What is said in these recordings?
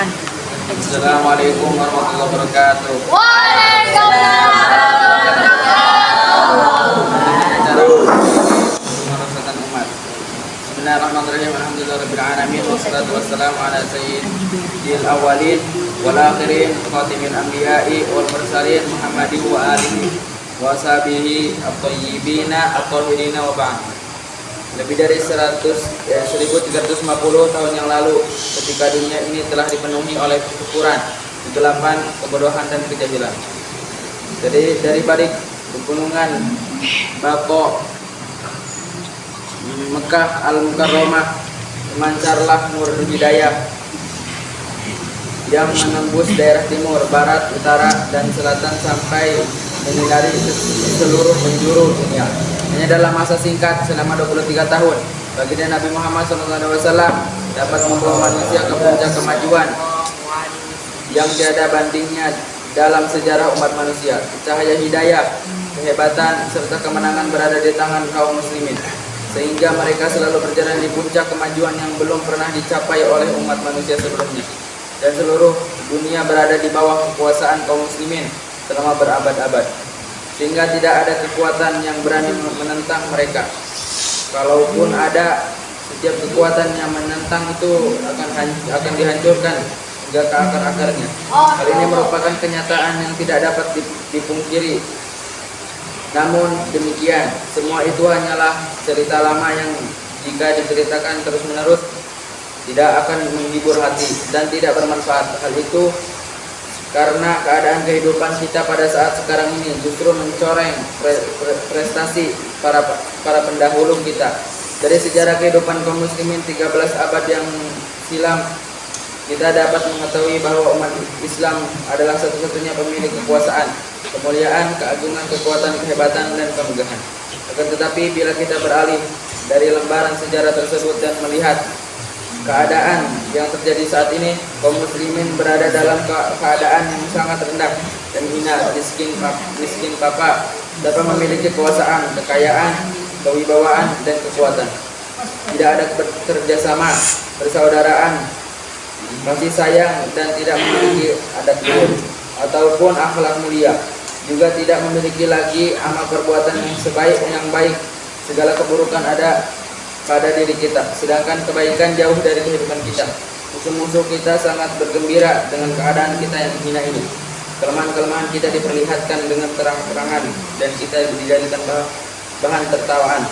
Jangan. Assalamualaikum warahmatullahi wabarakatuh. Waalaikumsalam warahmatullahi Acara meresahkan umat. Bismillahirrahmanirrahim. Alhamdulillahirabbil alamin wassalatu wassalamu ala sayyidil awwalin wal akhirin khatimil anbiya'i wal mursalin Muhammadin wa alihi wa sahbihi at-thayyibina at-tahirina wa ba'd. Lebih dari 1350 tahun yang lalu, ketika dunia ini telah dipenuhi oleh kekufuran, kegelapan, kebodohan dan kejahilan. Jadi dari balik pegunungan Bako Mekah Al-Mukarramah memancarlah nur hidayah yang menembus daerah timur, barat, utara, dan selatan sampai menyinari seluruh penjuru dunia. Hanya dalam masa singkat selama 23 tahun, baginda Nabi Muhammad SAW dapat membawa manusia ke puncak kemajuan yang tiada bandingnya dalam sejarah umat manusia. Cahaya hidayah, kehebatan, serta kemenangan berada di tangan kaum muslimin, sehingga mereka selalu berjalan di puncak kemajuan yang belum pernah dicapai oleh umat manusia sebelumnya. Dan seluruh dunia berada di bawah kekuasaan kaum muslimin selama berabad-abad, sehingga tidak ada kekuatan yang berani menentang mereka. Kalaupun ada, setiap kekuatan yang menentang itu akan dihancurkan hingga ke akar-akarnya. Hal ini merupakan kenyataan yang tidak dapat dipungkiri. Namun demikian, semua itu hanyalah cerita lama yang jika diceritakan terus-menerus tidak akan menghibur hati dan tidak bermanfaat. Hal itu karena keadaan kehidupan kita pada saat sekarang ini justru mencoreng prestasi para pendahulu kita. Dari sejarah kehidupan kaum muslimin 13 abad yang silam, kita dapat mengetahui bahwa umat Islam adalah satu-satunya pemilik kekuasaan, kemuliaan, keagungan, kekuatan, kehebatan, dan kemegahan. Akan tetapi bila kita beralih dari lembaran sejarah tersebut dan melihat keadaan yang terjadi saat ini, kaum muslimin berada dalam keadaan yang sangat rendah dan hina, miskin papa, dapat memiliki kekuasaan, kekayaan, kewibawaan, dan kekuatan. Tidak ada kerjasama, persaudaraan, kasih sayang, dan tidak memiliki adat luhur ataupun akhlak mulia. Juga tidak memiliki lagi amal perbuatan yang baik. Segala keburukan ada pada diri kita, sedangkan kebaikan jauh dari kehidupan kita. Musuh-musuh kita sangat bergembira dengan keadaan kita yang hina ini. Kelemahan-kelemahan kita diperlihatkan dengan terang-terangan dan kita dijadikan bahan tertawaan.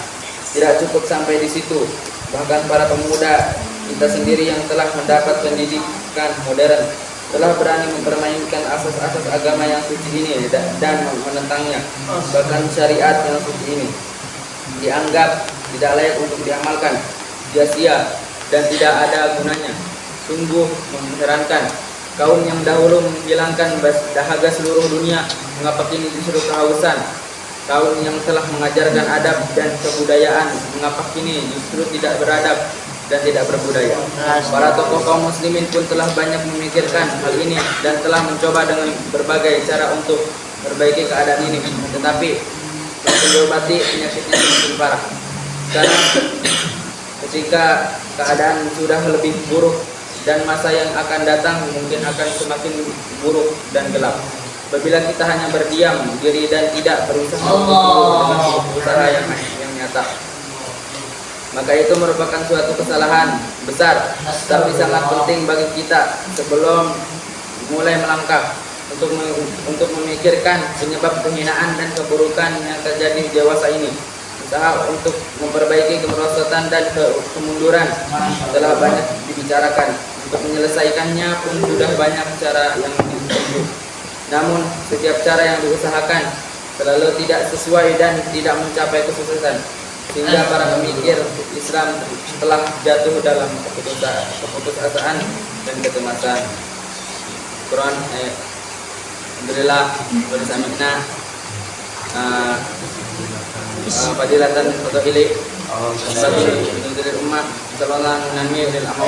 Tidak cukup sampai di situ, bahkan para pemuda kita sendiri yang telah mendapat pendidikan modern telah berani mempermainkan asas-asas agama yang suci ini dan menentangnya. Bahkan syariat yang suci ini dianggap tidak layak untuk diamalkan, sia-sia, dan tidak ada gunanya. Sungguh mengherankan, kaum yang dahulu menghilangkan dahaga seluruh dunia, mengapa kini disuruh kehausan? Kaum yang telah mengajarkan adab dan kebudayaan, mengapa kini justru tidak beradab dan tidak berbudaya? Para tokoh kaum muslimin pun telah banyak memikirkan hal ini dan telah mencoba dengan berbagai cara untuk memperbaiki keadaan ini, tetapi mengobati penyakitnya semakin parah. Sekarang ketika keadaan sudah lebih buruk dan masa yang akan datang mungkin akan semakin buruk dan gelap. Apabila kita hanya berdiam diri dan tidak berusaha dengan usaha yang nyata, maka itu merupakan suatu kesalahan besar, tapi sangat penting bagi kita sebelum mulai melangkah untuk memikirkan penyebab kehinaan dan keburukan yang terjadi di dewasa ini. Usaha untuk memperbaiki kemerosotan dan kemunduran telah banyak dibicarakan. Untuk menyelesaikannya pun sudah banyak cara yang ditempuh. Namun setiap cara yang diusahakan selalu tidak sesuai dan tidak mencapai kesuksesan, sehingga para pemikir Islam telah jatuh dalam keputusasaan dan kecemasan. Quran Alhamdulillah bersamina fadilatan atau hilik bagi dari umat sallallahu alaihi wa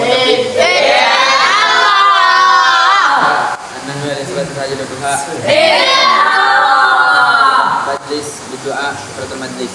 majlis berdoa seperti majlis.